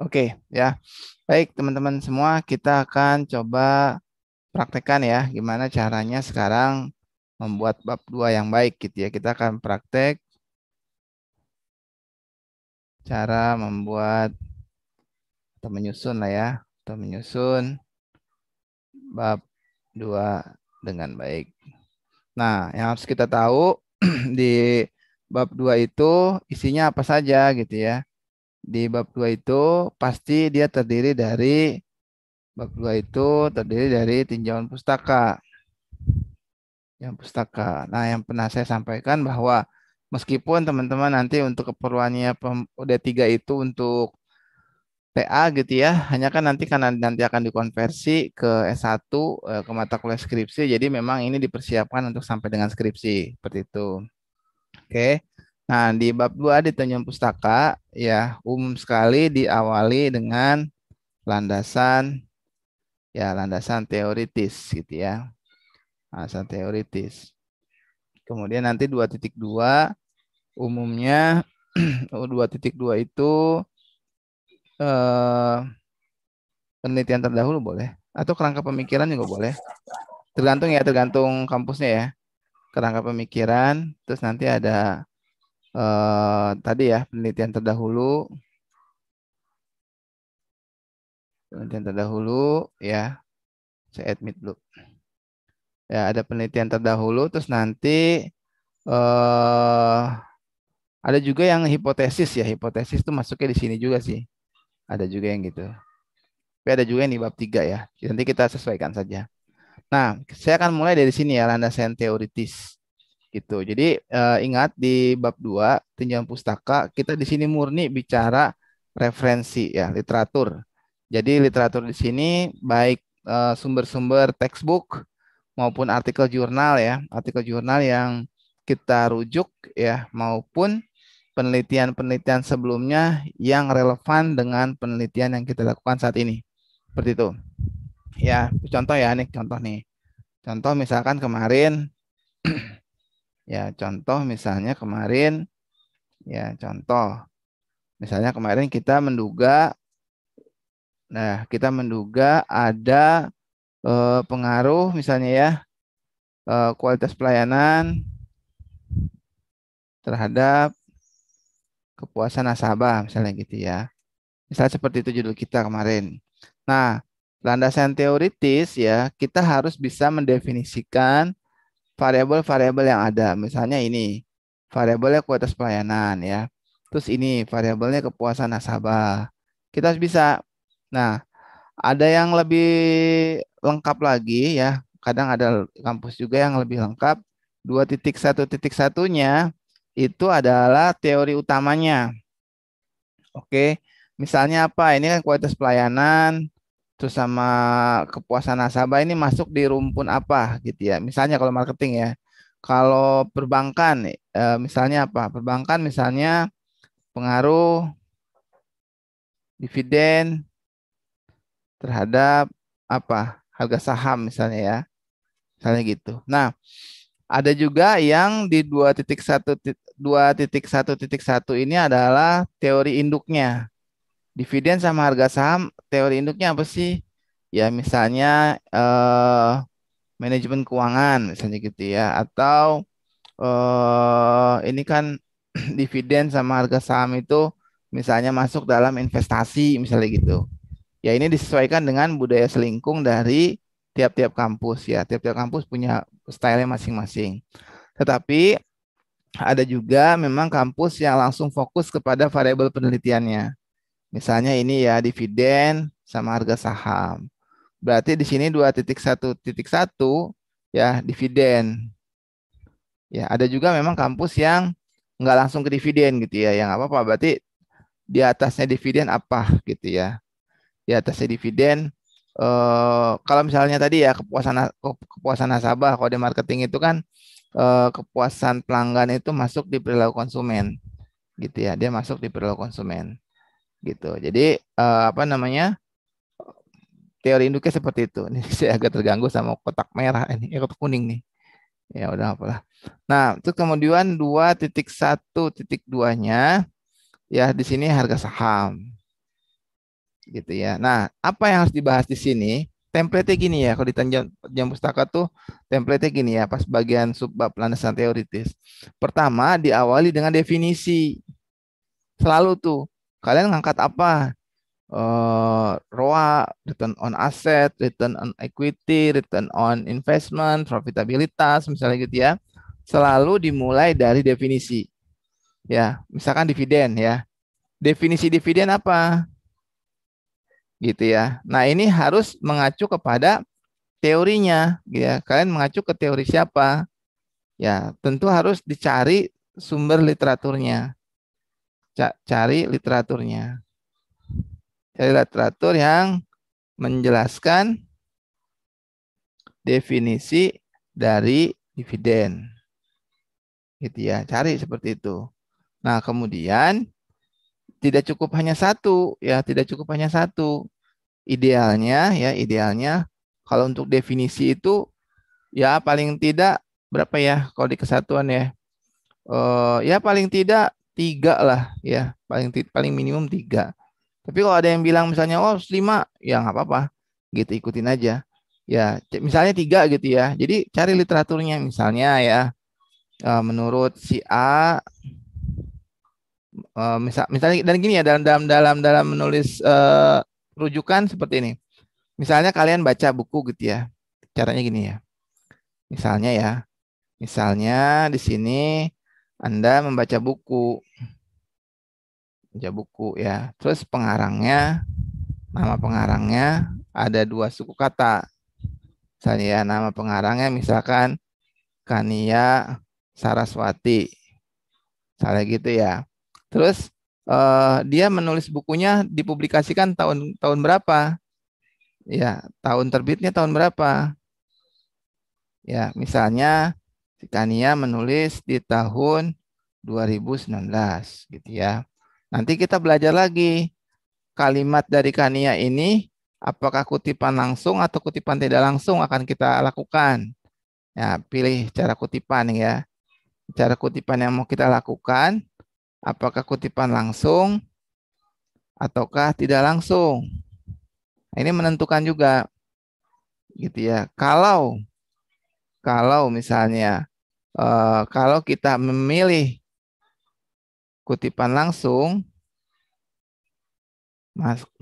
Oke, ya. Baik, teman-teman semua, kita akan coba praktekkan ya, gimana caranya sekarang membuat bab 2 yang baik gitu ya. Kita akan praktek cara membuat atau menyusun lah ya, atau menyusun bab 2 dengan baik. Nah, yang harus kita tahu di bab 2 itu isinya apa saja gitu ya. Di bab 2 itu pasti dia terdiri dari bab 2 itu terdiri dari tinjauan pustaka. Yang pustaka. Nah, yang pernah saya sampaikan bahwa meskipun teman-teman nanti untuk keperluannya D3 itu untuk TA gitu ya, hanya kan nanti karena nanti akan dikonversi ke S1 ke mata kuliah skripsi, jadi memang ini dipersiapkan untuk sampai dengan skripsi, seperti itu. Oke. Nah, di bab 2 di tinjauan pustaka ya umum sekali diawali dengan landasan landasan teoritis gitu ya. Landasan teoritis. Kemudian nanti 2.2 umumnya 2.2 itu eh, penelitian terdahulu boleh atau kerangka pemikiran juga boleh. Tergantung ya, tergantung kampusnya ya. Kerangka pemikiran, terus nanti ada tadi ya penelitian terdahulu, ya. Saya admit dulu. Ya, ada penelitian terdahulu, terus nanti eh ada juga yang hipotesis ya. Hipotesis itu masuknya di sini juga sih. Ada juga yang gitu. Tapi ada juga yang di bab 3 ya. Nanti kita sesuaikan saja. Nah, saya akan mulai dari sini ya, landasan teoritis gitu. Jadi ingat di bab 2 tinjauan pustaka kita di sini murni bicara referensi ya, literatur. Jadi literatur di sini baik sumber-sumber textbook maupun artikel jurnal ya, artikel jurnal yang kita rujuk ya maupun penelitian-penelitian sebelumnya yang relevan dengan penelitian yang kita lakukan saat ini. Seperti itu. Ya, contoh ya nih, contoh nih. Contoh misalkan kemarin, ya contoh misalnya kemarin, ya contoh. Misalnya kemarin kita menduga ada pengaruh misalnya ya kualitas pelayanan terhadap kepuasan nasabah misalnya gitu ya. Misalnya seperti itu judul kita kemarin. Nah, landasan teoritis ya, kita harus bisa mendefinisikan variabel-variabel yang ada. Misalnya ini, variabelnya kualitas pelayanan ya. Terus ini variabelnya kepuasan nasabah. Kita harus bisa. Nah, ada yang lebih lengkap lagi ya. Kadang ada kampus juga yang lebih lengkap. 2.1.1-nya itu adalah teori utamanya. Oke. Misalnya apa? Ini kan kualitas pelayanan, terus sama kepuasan nasabah ini masuk di rumpun apa gitu ya. Misalnya kalau marketing ya. Kalau perbankan, misalnya apa? Perbankan misalnya pengaruh dividen terhadap apa? Harga saham misalnya ya. Misalnya gitu. Nah, ada juga yang di 2.1.1 ini adalah teori induknya. Dividen sama harga saham, teori induknya apa sih? Ya misalnya manajemen keuangan misalnya gitu ya. Atau ini kan dividen sama harga saham itu misalnya masuk dalam investasi misalnya gitu. Ya ini disesuaikan dengan budaya selingkung dari tiap-tiap kampus ya. Tiap-tiap kampus punya style masing-masing. Tetapi ada juga memang kampus yang langsung fokus kepada variabel penelitiannya. Misalnya ini ya dividen sama harga saham. Berarti di sini 2.1.1 ya dividen. Ya, ada juga memang kampus yang nggak langsung ke dividen gitu ya. Yang apa-apa berarti di atasnya dividen apa gitu ya. Di atasnya dividen kalau misalnya tadi ya kepuasan nasabah kalau di marketing itu kan kepuasan pelanggan itu masuk di perilaku konsumen gitu ya. Dia masuk di perilaku konsumen gitu. Jadi apa namanya? Teori induknya seperti itu. Ini saya agak terganggu sama kotak merah ini, kotak kuning nih. Ya udah apalah. Nah, terus kemudian 2.1.2-nya, 1.2-nya, ya di sini harga saham. gitu ya. Nah, apa yang harus dibahas di sini? Template-nya gini ya, kalau di jam pustaka tuh template-nya gini ya, pas bagian subbab landasan teoritis. Pertama, diawali dengan definisi. Selalu tuh, kalian ngangkat apa? ROA, return on asset, return on equity, return on investment, profitabilitas, misalnya gitu ya. Selalu dimulai dari definisi. Ya, misalkan dividen ya. Definisi dividen apa? Gitu ya. Nah, ini harus mengacu kepada teorinya, ya. Kalian mengacu ke teori siapa? Ya, tentu harus dicari sumber literaturnya. Cari literaturnya. Cari literatur yang menjelaskan definisi dari dividen. Gitu ya, cari seperti itu. Nah, kemudian tidak cukup hanya satu, ya, tidak cukup hanya satu. Idealnya ya, idealnya kalau untuk definisi itu ya paling tidak berapa ya kalau di kesatuan ya? Ya paling tidak tiga lah ya, paling minimum tiga. Tapi kalau ada yang bilang misalnya oh 5, ya nggak apa-apa, gitu ikutin aja. Ya misalnya tiga gitu ya. Jadi cari literaturnya misalnya ya, menurut si A, misalnya dan gini ya dalam menulis rujukan seperti ini. Misalnya kalian baca buku gitu ya. Caranya gini ya. Misalnya di sini Anda membaca buku, ya. Terus nama pengarangnya ada dua suku kata. Misalnya ya, nama pengarangnya misalkan Kania Saraswati. Misalnya gitu ya. Terus dia menulis bukunya dipublikasikan tahun berapa? Ya, tahun terbitnya tahun berapa? Ya, misalnya si Kania menulis di tahun 2019 gitu ya. Nanti kita belajar lagi kalimat dari Kania ini apakah kutipan langsung atau kutipan tidak langsung akan kita lakukan. Ya, pilih cara kutipan ya. Cara kutipan yang mau kita lakukan apakah kutipan langsung ataukah tidak langsung. Nah, ini menentukan juga gitu ya. Kalau misalnya kalau kita memilih kutipan langsung,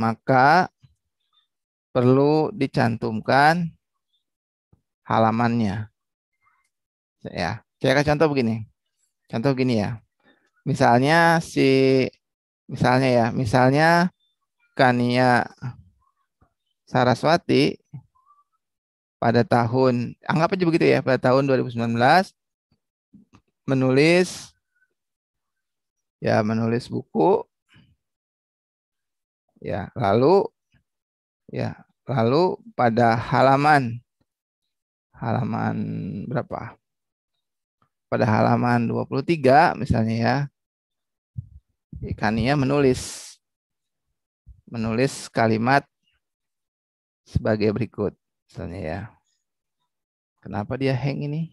maka perlu dicantumkan halamannya. Ya, saya kasih contoh begini. Contoh gini ya. Misalnya misalnya Kania Saraswati pada anggap aja begitu ya, pada tahun 2019 menulis buku ya, lalu pada halaman berapa? Pada halaman 23 misalnya ya, Kania menulis kalimat sebagai berikut misalnya ya. Kenapa dia hang ini?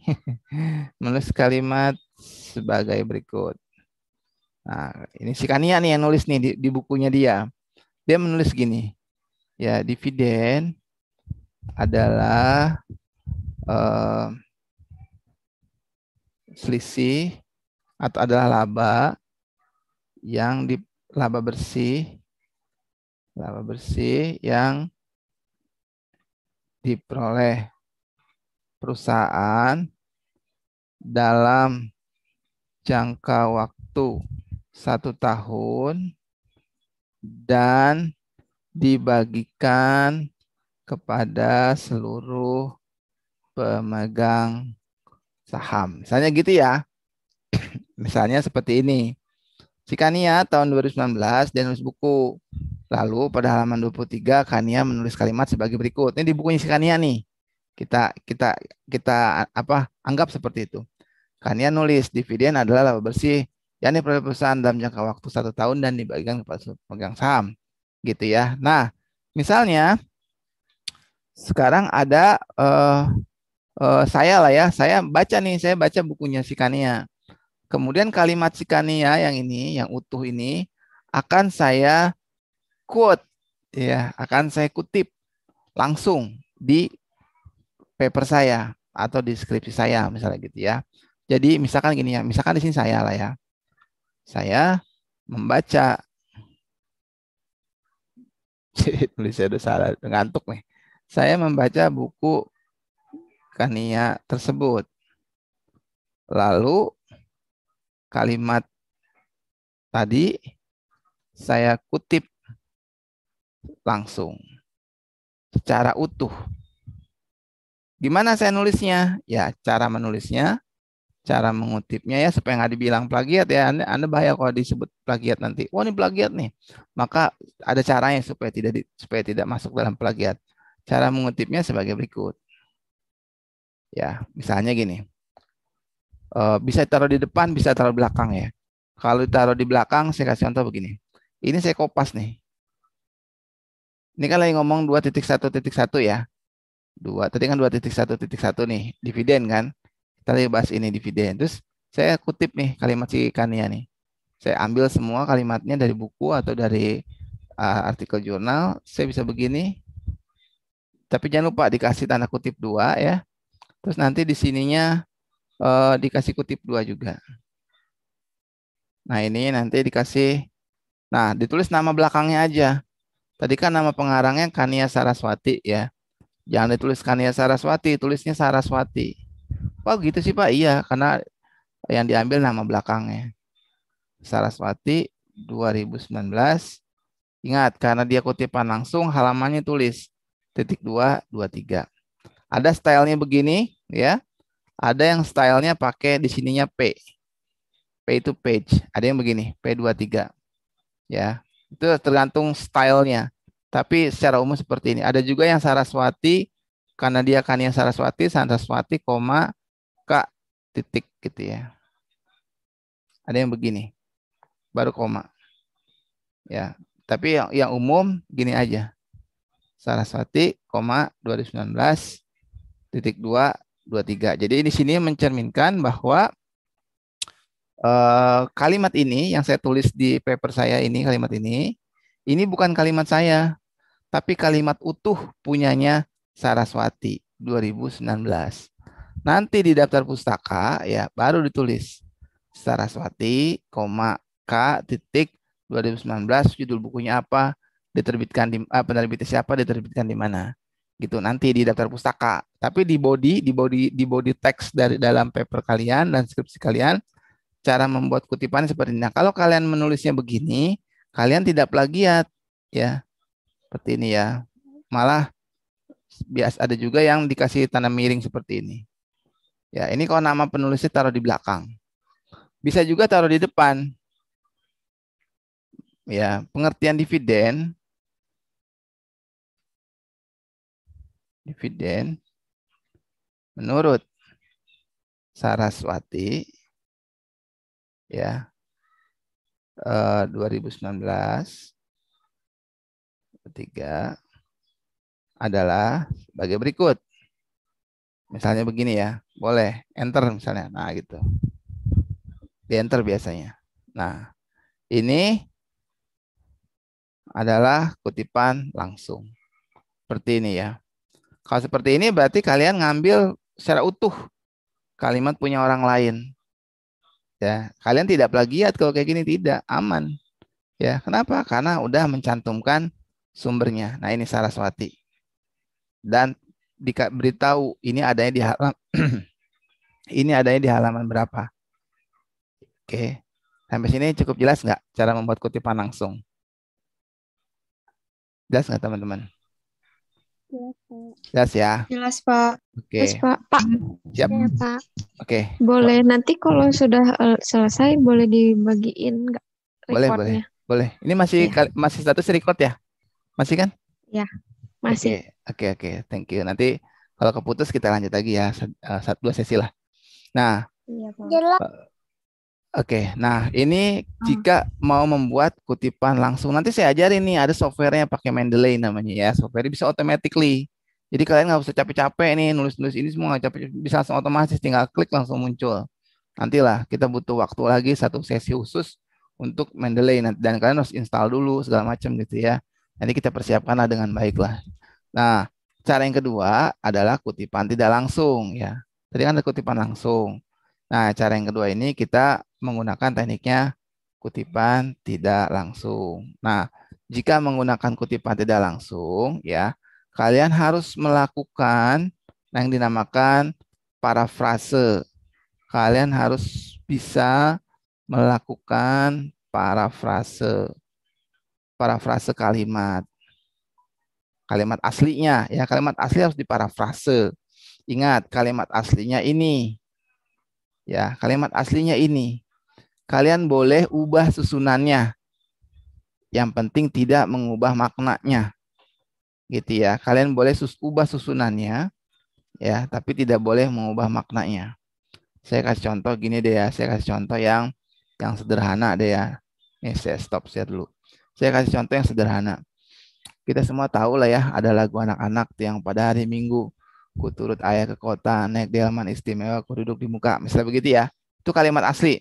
Menulis kalimat sebagai berikut. Nah, ini si Kania nih yang nulis nih di bukunya dia. Dia menulis gini. Ya, dividen adalah selisih atau adalah laba bersih yang diperoleh perusahaan dalam jangka waktu 1 tahun dan dibagikan kepada seluruh pemegang saham. Misalnya gitu ya. Misalnya seperti ini. Si Kania tahun 2019 dia nulis buku. Lalu pada halaman 23 Kania menulis kalimat sebagai berikut. Ini di bukunya si Kania nih. Kita anggap seperti itu. Kania nulis dividen adalah laba bersih yang diperoleh perusahaan dalam jangka waktu 1 tahun dan dibagikan kepada pemegang saham. Gitu ya. Nah, misalnya sekarang ada saya baca bukunya si Kania. Kemudian kalimat si Kania yang utuh ini akan saya quote ya akan saya kutip langsung di paper saya atau di skripsi saya misalnya gitu ya. Jadi misalkan gini ya, misalkan di sini saya lah ya. Saya membaca tulis saya udah salah, ngantuk nih. Saya membaca buku Kania tersebut. Lalu kalimat tadi saya kutip langsung secara utuh. Gimana saya nulisnya? Ya, cara menulisnya, cara mengutipnya ya supaya nggak dibilang plagiat ya. Anda bahaya kalau disebut plagiat nanti. Wah, ini plagiat nih. Maka ada caranya supaya tidak masuk dalam plagiat. Cara mengutipnya sebagai berikut. Ya, misalnya gini. Bisa taruh di depan, bisa taruh di belakang ya. Kalau ditaruh di belakang, saya kasih contoh begini. Ini saya kopas nih. Ini kan lagi ngomong 2.1.1 ya. Tadi kan 2.1.1 nih, dividen kan. Kita lagi bahas ini dividen. Terus saya kutip nih kalimat si Kania nih. Saya ambil semua kalimatnya dari buku atau dari artikel jurnal. Saya bisa begini. Tapi jangan lupa dikasih tanda kutip 2 ya. Terus nanti di sininya dikasih kutip 2 juga. Nah ini nanti dikasih. Nah ditulis nama belakangnya aja. Tadi kan nama pengarangnya Kania Saraswati ya. Jangan ditulis Kania Saraswati, tulisnya Saraswati. Oh gitu sih Pak, iya karena yang diambil nama belakangnya. Saraswati 2019. Ingat, karena dia kutipan langsung, halamannya tulis titik 223. Ada stylenya begini ya. Ada yang stylenya pakai di sininya P. P itu page. Ada yang begini, P23. Ya, itu tergantung stylenya. Tapi secara umum seperti ini. Ada juga yang Saraswati, karena dia kan yang Saraswati, koma, K titik gitu ya. Ada yang begini, baru koma. Ya, tapi yang umum gini aja. Saraswati, koma 2019 titik 223. Jadi di sini mencerminkan bahwa kalimat ini yang saya tulis di paper saya ini bukan kalimat saya, tapi kalimat utuh punyanya Saraswati 2019. Nanti di daftar pustaka ya baru ditulis Saraswati, K titik 2019 judul bukunya apa, diterbitkan di penerbitnya siapa, diterbitkan di mana. Gitu nanti di daftar pustaka. Tapi di body teks dari dalam paper kalian dan skripsi kalian cara membuat kutipan seperti ini. Nah, kalau kalian menulisnya begini, kalian tidak plagiat ya. Seperti ini ya. Malah biasa ada juga yang dikasih tanda miring seperti ini. Ya, ini kalau nama penulisnya taruh di belakang. Bisa juga taruh di depan. Ya, pengertian dividen menurut Saraswati ya 2019 ketiga adalah sebagai berikut. Misalnya begini ya, boleh enter misalnya. Nah, gitu. Di enter biasanya. Nah, ini adalah kutipan langsung. Seperti ini ya. Kalau seperti ini berarti kalian ngambil secara utuh kalimat punya orang lain. Ya, kalian tidak plagiat kalau kayak gini, tidak aman. Ya, kenapa? Karena udah mencantumkan sumbernya. Nah, ini Saraswati. Dan beritahu ini adanya di halaman ini adanya di halaman berapa. Oke. Sampai sini cukup jelas nggak cara membuat kutipan langsung? Jelas nggak teman-teman? Jelas ya? Jelas, Pak. Oke. Jelas, Pak. Pak. Siap. Ya, Pak. Oke. Boleh nanti kalau sudah selesai boleh dibagiin nggak Boleh, recordnya? boleh. Ini masih Ya. masih status record ya? Masih kan? Ya, masih. Oke. Thank you. Nanti kalau keputus kita lanjut lagi ya. Dua sesi lah. Nah, Iya, Pak. oke. Nah, ini jika mau membuat kutipan langsung, nanti saya ajarin nih, ada softwarenya pakai Mendeley namanya ya. Software bisa automatically. Jadi kalian nggak usah capek-capek nih nulis-nulis ini semua, nggak capek, bisa langsung otomatis, tinggal klik langsung muncul. Nantilah kita butuh waktu lagi satu sesi khusus untuk Mendeley dan kalian harus install dulu segala macam gitu ya. Nanti kita persiapkanlah dengan baiklah. Nah, cara yang kedua adalah kutipan tidak langsung ya. Tadi kan ada kutipan langsung. Nah, cara yang kedua ini kita menggunakan tekniknya kutipan tidak langsung. Nah, jika menggunakan kutipan tidak langsung ya, kalian harus melakukan yang dinamakan parafrase. Kalian harus bisa melakukan parafrase kalimat. Kalimat aslinya ya, kalimat asli harus diparafrase. Ingat, kalimat aslinya ini ya, kalimat aslinya ini. Kalian boleh ubah susunannya. Yang penting tidak mengubah maknanya. Gitu ya. Kalian boleh ubah susunannya ya, tapi tidak boleh mengubah maknanya. Saya kasih contoh gini deh ya, saya kasih contoh yang sederhana deh ya. Nih saya stop share dulu. Saya kasih contoh yang sederhana. Kita semua tahu lah ya, ada lagu anak-anak yang pada hari Minggu ku turut ayah ke kota, naik delman istimewa, ku duduk di muka. Misalnya begitu ya. Itu kalimat asli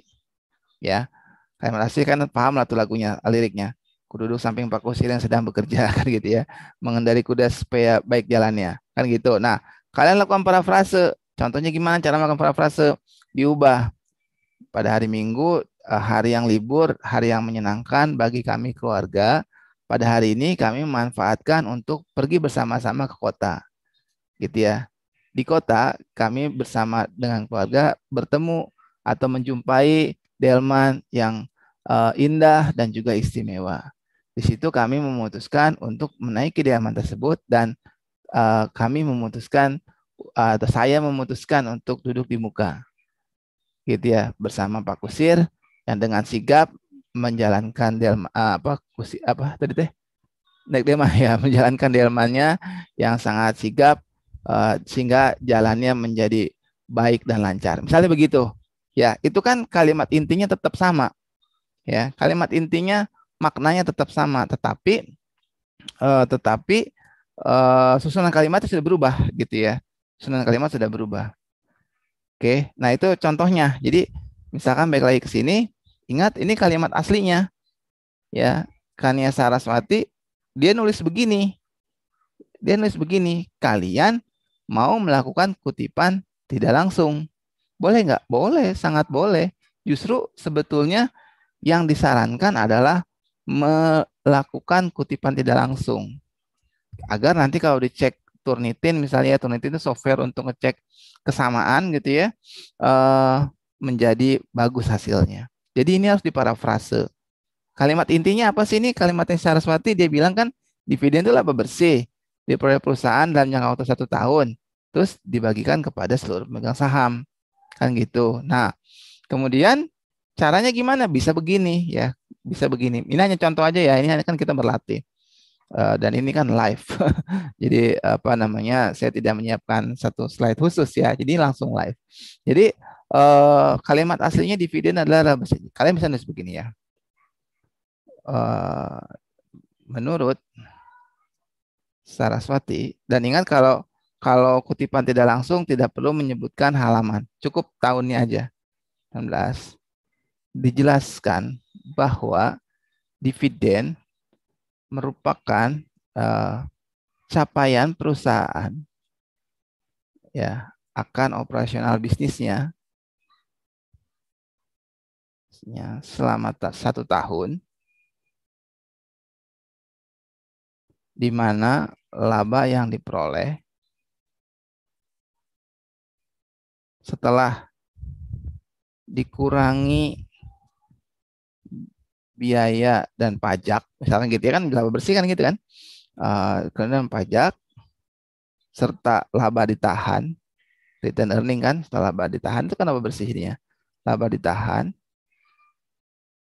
ya. Kalimat asli kan paham lah tuh lagunya, liriknya. Ku duduk samping Pak Kusir yang sedang bekerja kan gitu ya. Mengendari kuda supaya baik jalannya. Kan gitu. Nah, kalian lakukan parafrase. Contohnya gimana cara melakukan parafrase? Diubah. Pada hari Minggu, hari yang libur, hari yang menyenangkan bagi kami keluarga. Pada hari ini kami memanfaatkan untuk pergi bersama-sama ke kota. Gitu ya. Di kota, kami bersama dengan keluarga bertemu atau menjumpai delman yang indah dan juga istimewa. Di situ kami memutuskan untuk menaiki delman tersebut dan kami memutuskan atau saya memutuskan untuk duduk di muka. Gitu ya, bersama Pak Kusir yang dengan sigap menjalankan delman apa tadi teh? Naik delman ya, menjalankan delmannya yang sangat sigap sehingga jalannya menjadi baik dan lancar. Misalnya begitu. Ya, itu kan kalimat intinya tetap sama. Ya, kalimat intinya maknanya tetap sama, tetapi susunan kalimatnya sudah berubah gitu ya. Susunan kalimat sudah berubah. Oke, nah itu contohnya. Jadi misalkan balik lagi ke sini, ingat ini kalimat aslinya. Ya, Kania Saraswati dia nulis begini. Dia nulis begini, kalian mau melakukan kutipan tidak langsung. Boleh nggak? Boleh, sangat boleh. Justru sebetulnya yang disarankan adalah melakukan kutipan tidak langsung. Agar nanti kalau dicek Turnitin, misalnya Turnitin itu software untuk ngecek kesamaan gitu ya, menjadi bagus hasilnya. Jadi ini harus diparafrase. Kalimat intinya apa sih ini? Kalimatnya Saraswati dia bilang kan dividen itu laba bersih diperoleh perusahaan dalam jangka waktu 1 tahun, terus dibagikan kepada seluruh pemegang saham, kan gitu. Nah, kemudian caranya gimana? Bisa begini ya, bisa begini. Ini hanya contoh aja ya. Ini kan kita berlatih. Dan ini kan live. Jadi apa namanya? Saya tidak menyiapkan satu slide khusus ya. Jadi langsung live. Jadi kalimat aslinya dividen adalah laba bersih. Kalian bisa nulis begini ya. Menurut Saraswati, dan ingat kalau kutipan tidak langsung tidak perlu menyebutkan halaman, cukup tahunnya aja. 19. Dijelaskan bahwa dividen merupakan capaian perusahaan ya akan operasional bisnisnya selama 1 tahun, di mana laba yang diperoleh setelah dikurangi biaya dan pajak, misalkan gitu ya kan, laba bersih kan gitu kan, kemudian pajak serta laba ditahan, return earning kan, setelah laba ditahan itu kan laba bersih ini ya, laba ditahan,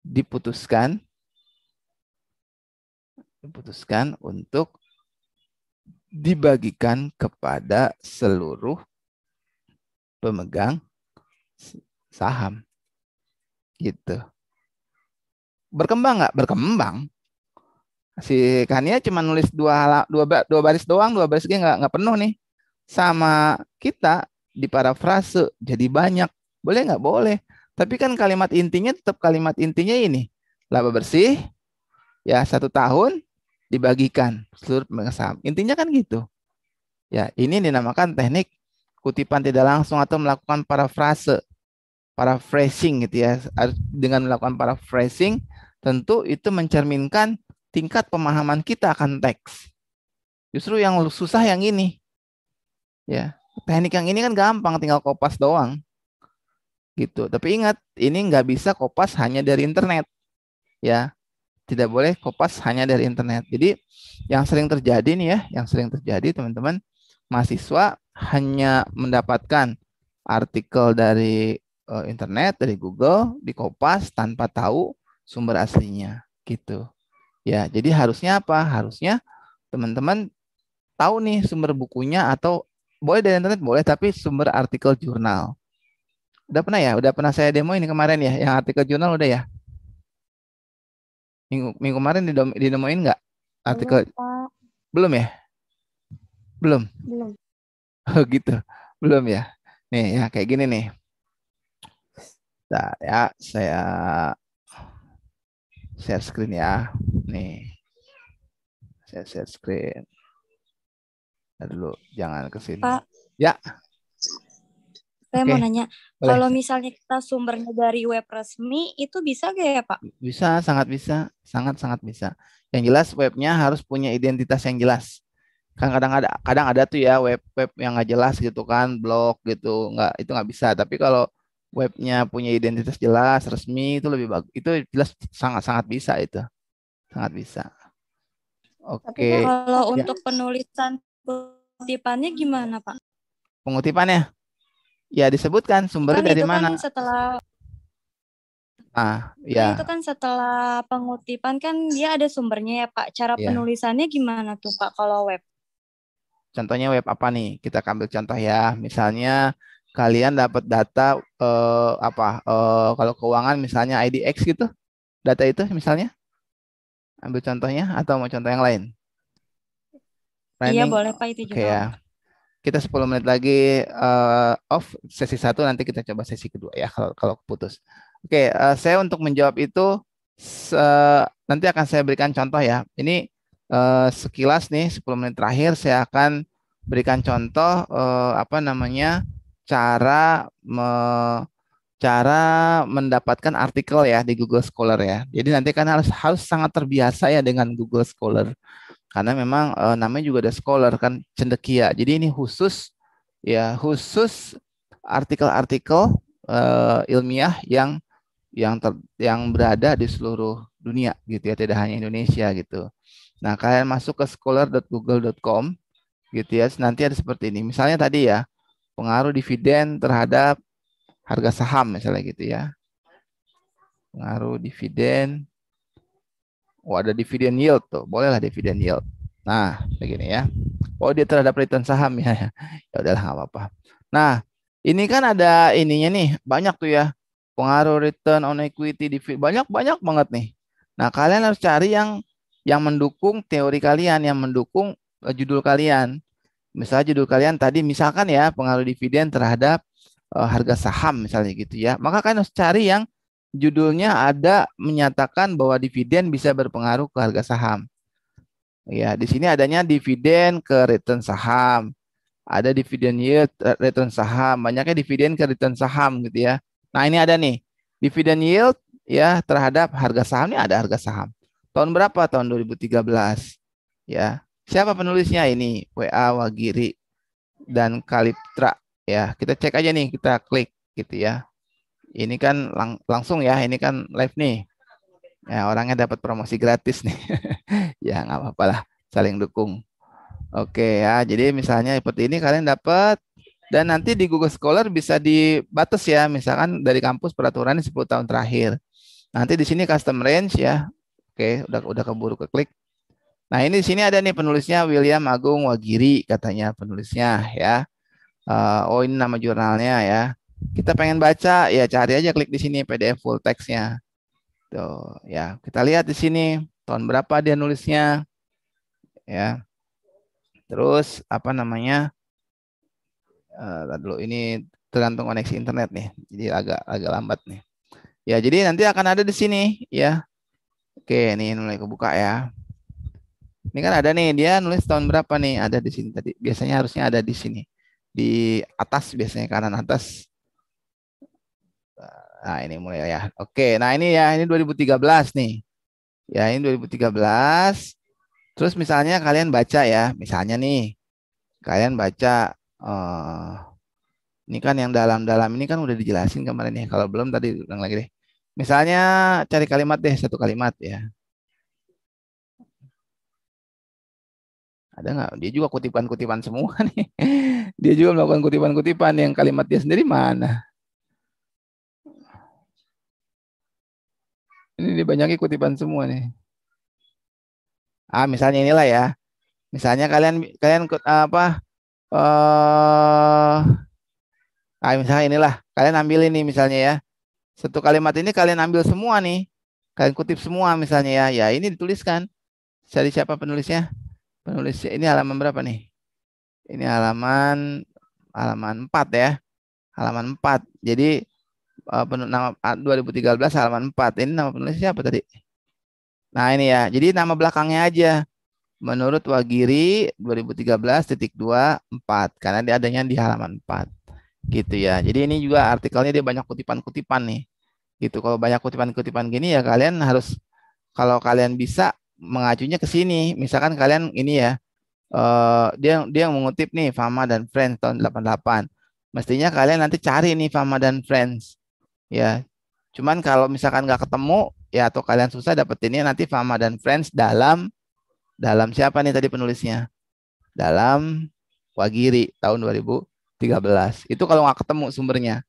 diputuskan untuk dibagikan kepada seluruh pemegang saham gitu. Berkembang nggak? Berkembang. Si Kania cuma nulis dua baris doang, dua baris nggak penuh nih. Sama kita di parafrase jadi banyak. Boleh nggak? Boleh. Tapi kan kalimat intinya tetap kalimat intinya ini. Laba bersih, ya 1 tahun, dibagikan seluruh pemegang saham. Intinya kan gitu. Ya, ini dinamakan teknik kutipan tidak langsung atau melakukan parafrase, paraphrasing gitu ya. Dengan melakukan paraphrasing, tentu itu mencerminkan tingkat pemahaman kita akan teks. Justru yang susah yang ini, ya. Teknik yang ini kan gampang, tinggal kopas doang, gitu. Tapi ingat, ini nggak bisa kopas hanya dari internet, ya. Tidak boleh kopas hanya dari internet. Jadi yang sering terjadi nih ya, yang sering terjadi teman-teman, mahasiswa hanya mendapatkan artikel dari internet, dari Google, dikopas tanpa tahu sumber aslinya, gitu. Ya, jadi harusnya apa? Harusnya teman-teman tahu nih sumber bukunya, atau boleh dari internet boleh, tapi sumber artikel jurnal. Udah pernah ya? Udah pernah saya demo ini kemarin ya, yang artikel jurnal udah ya? Minggu kemarin didemoin nggak Belum, artikel? Pak. Belum ya? Belum. Belum. Oh gitu. Belum ya. Nih ya kayak gini nih. Nah, ya saya share screen ya. Nih, saya share screen. Nah, dulu jangan ke sini. Pak, Ya, saya oke. mau nanya, Boleh. kalau misalnya kita sumbernya dari web resmi, itu bisa gak ya, Pak? Bisa, sangat bisa, sangat-sangat bisa. Yang jelas webnya harus punya identitas yang jelas. Kan kadang ada tuh ya web-web yang nggak jelas gitu kan, blog gitu, nggak, itu nggak bisa. Tapi kalau webnya punya identitas jelas, resmi, itu lebih bagus. Itu jelas, sangat-sangat bisa itu, sangat bisa. Tapi Pak, Oke, kalau ya, untuk penulisan kutipannya gimana, Pak? pengutipannya, ya disebutkan Kan sumbernya dari itu kan mana. setelah Ah, kan itu ya, kan setelah pengutipan kan dia ada sumbernya ya, Pak. Cara ya. penulisannya gimana tuh, Pak, kalau web? Contohnya web apa nih? Kita ambil contoh ya. Misalnya kalian dapat data apa? Kalau keuangan misalnya IDX gitu, data itu misalnya. Ambil contohnya atau mau contoh yang lain? Iya, Planning. boleh, Pak, itu Oke juga. ya. Kita 10 menit lagi off sesi satu, nanti kita coba sesi kedua ya kalau kalau putus. Oke, saya untuk menjawab itu nanti akan saya berikan contoh ya. Ini sekilas nih 10 menit terakhir saya akan berikan contoh apa namanya, cara cara mendapatkan artikel ya di Google Scholar ya. Jadi nanti kan harus harus sangat terbiasa ya dengan Google Scholar, karena memang namanya juga ada scholar kan, cendekia. Jadi ini khusus ya, khusus artikel-artikel ilmiah yang berada di seluruh dunia gitu ya, tidak hanya Indonesia gitu. Nah, kalian masuk ke scholar.google.com gitu ya. Nanti ada seperti ini. Misalnya tadi ya, pengaruh dividen terhadap harga saham misalnya gitu ya. Pengaruh dividen. Oh, ada dividen yield tuh. Bolehlah dividen yield. Nah, begini ya. Oh, dia terhadap return saham ya. Ya udahlah, nggak apa-apa. Nah, ini kan ada ininya nih, banyak tuh ya. Pengaruh return on equity, banyak banyak banget nih. Nah, kalian harus cari yang mendukung teori kalian, yang mendukung judul kalian. Misalnya judul kalian tadi misalkan ya pengaruh dividen terhadap harga saham misalnya gitu ya. Maka kalian harus cari yang judulnya ada menyatakan bahwa dividen bisa berpengaruh ke harga saham. Ya, di sini adanya dividen ke return saham, ada dividen yield return saham, banyaknya dividen ke return saham gitu ya. Nah, ini ada nih, dividen yield ya terhadap harga saham, ini ada harga saham. Tahun berapa? Tahun 2013. Ya. Siapa penulisnya ini? WA Wagiri dan Kaliptra ya. Kita cek aja nih, kita klik gitu ya. Ini kan langsung ya, ini kan live nih. Ya, orangnya dapat promosi gratis nih. Ya, nggak apa-apa lah, saling dukung. Oke ya, jadi misalnya seperti ini kalian dapat, dan nanti di Google Scholar bisa dibatas ya, misalkan dari kampus peraturannya 10 tahun terakhir. Nanti di sini custom range ya. Oke, udah keburu ke klik. Nah, ini di sini ada nih penulisnya William Agung Wagiri katanya penulisnya ya. Oh, ini nama jurnalnya ya. Kita pengen baca ya, cari aja, klik di sini PDF full text-nya. Tuh, ya. Kita lihat di sini tahun berapa dia nulisnya ya. Terus apa namanya? Dulu ini tergantung koneksi internet nih. Jadi agak agak lambat nih. Ya, jadi nanti akan ada di sini ya. Oke, ini mulai kebuka ya. Ini kan ada nih, dia nulis tahun berapa nih? Ada di sini tadi. Biasanya harusnya ada di sini. Di atas biasanya, kanan atas. Nah, ini mulai ya. Oke, nah ini ya, ini 2013 nih. Ya, ini 2013. Terus misalnya kalian baca ya, misalnya nih, kalian baca eh ini kan yang dalam-dalam ini kan udah dijelasin kemarin ya. Kalau belum tadi ulang lagi deh. Misalnya cari kalimat deh, satu kalimat ya. Ada nggak? Dia juga kutipan-kutipan semua nih. Dia juga melakukan kutipan-kutipan, yang kalimat dia sendiri mana? Ini dia banyaknya kutipan semua nih. Ah, misalnya inilah ya. Misalnya kalian kalian apa? Misalnya inilah. Kalian ambil ini misalnya ya. Satu kalimat ini kalian ambil semua nih. Kalian kutip semua misalnya ya. Ya, ini dituliskan. Cari siapa penulisnya? Penulisnya ini halaman berapa nih? Ini halaman halaman 4 ya. Halaman 4. Jadi nama 2013 halaman 4. Ini nama penulisnya apa tadi? Nah, ini ya. Jadi nama belakangnya aja. Menurut Wagiri 2013.24 karena dia adanya di halaman 4. Gitu ya. Jadi ini juga artikelnya dia banyak kutipan-kutipan nih. Gitu. Kalau banyak kutipan-kutipan gini ya kalian harus, kalau kalian bisa mengacunya ke sini. Misalkan kalian ini ya, dia yang mengutip nih Fama dan Friends tahun 88. Mestinya kalian nanti cari nih Fama dan Friends ya. Cuman kalau misalkan nggak ketemu ya, atau kalian susah dapetinnya, nanti Fama dan Friends dalam dalam siapa nih tadi penulisnya? Dalam Wagiri tahun 2013. Itu kalau nggak ketemu sumbernya,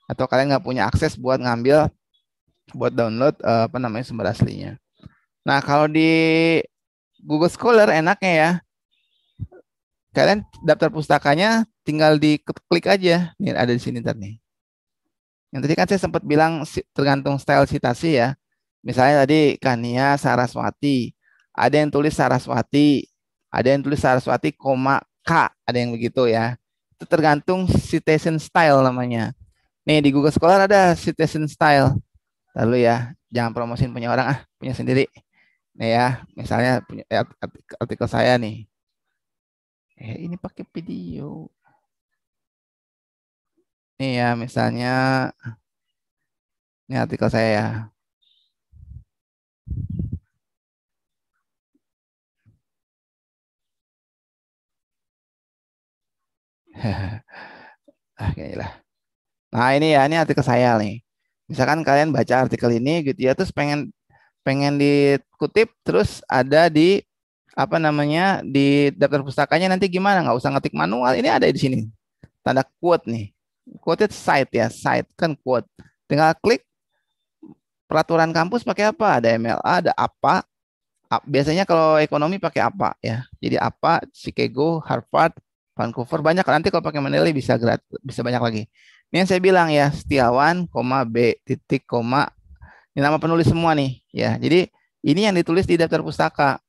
atau kalian nggak punya akses buat ngambil, buat download apa namanya sumber aslinya. Nah, kalau di Google Scholar enaknya ya, kalian daftar pustakanya tinggal diklik aja. Nih ada di sini ntar nih. Yang tadi kan saya sempat bilang tergantung style citasi ya. Misalnya tadi Kania Saraswati, ada yang tulis Saraswati, ada yang tulis Saraswati, koma K, ada yang begitu ya. Itu tergantung citation style namanya. Nih di Google Scholar ada citation style. Lalu ya, jangan promosin punya orang, punya sendiri. Nih ya, misalnya punya artikel saya nih. Ini pakai video. Nih ya, misalnya ini artikel saya ya. Kayaknya lah. Nah, ini ya, ini artikel saya nih. Misalkan kalian baca artikel ini gitu ya, terus pengen pengen dikutip, terus ada di apa namanya di daftar pustakanya, nanti gimana? Nggak usah ngetik manual, ini ada di sini. Tanda quote nih. Quoted site ya, site kan quote. Tinggal klik peraturan kampus pakai apa? Ada MLA, ada apa? Biasanya kalau ekonomi pakai apa ya? Jadi apa? Chicago, Harvard, Vancouver, banyak. Nanti kalau pakai Mendeley bisa gratis, bisa banyak lagi. Ini yang saya bilang ya, Setiawan, B titik, ini nama penulis semua nih ya. Jadi ini yang ditulis di daftar pustaka.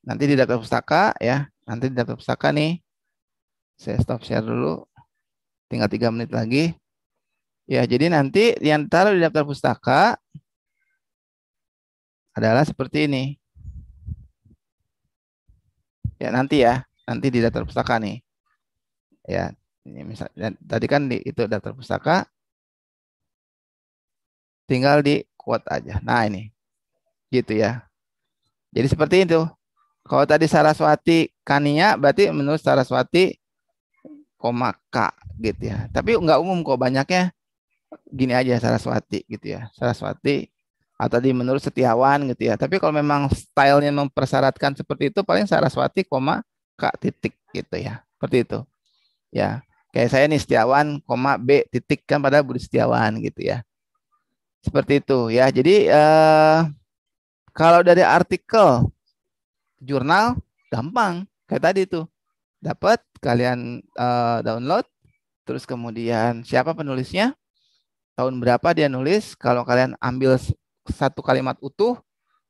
Nanti di daftar pustaka ya. Nanti di daftar pustaka nih. Saya stop share dulu. Tinggal 3 menit lagi. Ya, jadi nanti yang taruh di daftar pustaka adalah seperti ini. Ya, nanti ya. Nanti di daftar pustaka nih. Ya, ini misalnya tadi kan itu daftar pustaka, tinggal di quote aja. Nah, ini gitu ya. Jadi seperti itu. Kalau tadi Saraswati Kania berarti menurut Saraswati, K gitu ya. Tapi nggak umum kok, banyaknya gini aja Saraswati gitu ya. Saraswati atau di menurut Setiawan gitu ya. Tapi kalau memang stylenya mempersyaratkan seperti itu, paling Saraswati, K titik gitu ya. Seperti itu. Ya. Kayak saya nih Setiawan, B titik, kan pada Budi Setiawan gitu ya. Seperti itu ya. Jadi kalau dari artikel jurnal gampang kayak tadi tuh. Dapat kalian download, terus kemudian siapa penulisnya, tahun berapa dia nulis. Kalau kalian ambil satu kalimat utuh,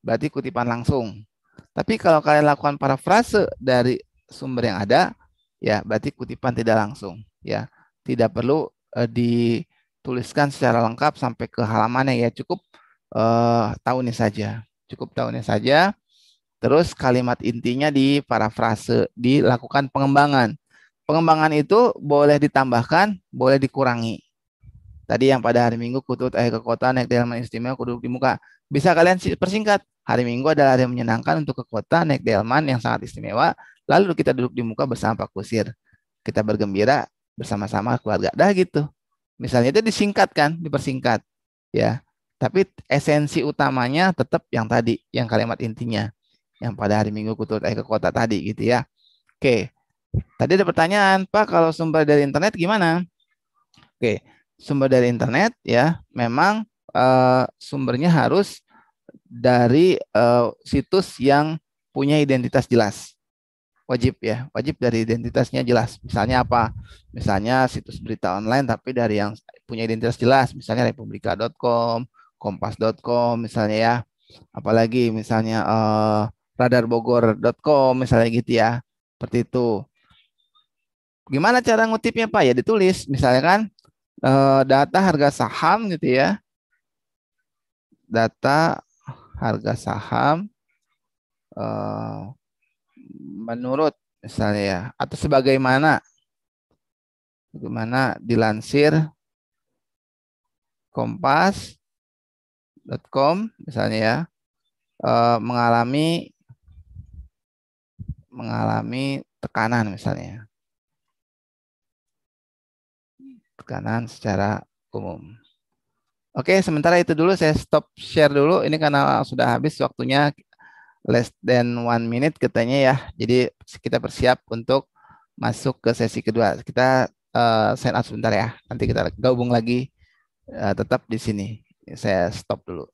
berarti kutipan langsung. Tapi kalau kalian lakukan parafrase dari sumber yang ada, ya berarti kutipan tidak langsung. Ya, tidak perlu dituliskan secara lengkap sampai ke halamannya ya. Cukup tahunnya saja. Cukup tahunnya saja. Terus kalimat intinya di parafrase, dilakukan pengembangan. Pengembangan itu boleh ditambahkan, boleh dikurangi. Tadi yang pada hari Minggu kutut ke kota naik delman istimewa kuduk di muka. Bisa kalian persingkat. Hari Minggu adalah hari yang menyenangkan untuk ke kota naik delman yang sangat istimewa. Lalu kita duduk di muka bersama Pak Kusir. Kita bergembira bersama-sama keluarga. Dah gitu. Misalnya itu disingkat kan, dipersingkat. Ya. Tapi esensi utamanya tetap yang tadi, yang kalimat intinya. Yang pada hari Minggu kutut ke kota tadi gitu ya. Oke. Tadi ada pertanyaan, Pak, kalau sumber dari internet gimana? Oke, sumber dari internet ya, memang sumbernya harus dari situs yang punya identitas jelas. Wajib ya, wajib dari identitasnya jelas. Misalnya apa? Misalnya situs berita online tapi dari yang punya identitas jelas, misalnya republika.com, kompas.com misalnya ya. Apalagi misalnya radarbogor.com misalnya gitu ya. Seperti itu. Gimana cara ngutipnya Pak? Ya ditulis, misalnya kan data harga saham gitu ya, data harga saham eh, menurut misalnya ya, atau sebagaimana dilansir kompas.com misalnya ya, mengalami tekanan misalnya, tekanan secara umum. Oke, sementara itu dulu saya stop share dulu. Ini karena sudah habis waktunya, less than 1 minute katanya ya. Jadi kita bersiap untuk masuk ke sesi kedua. Kita sign out sebentar ya. Nanti kita gabung lagi tetap di sini. Saya stop dulu.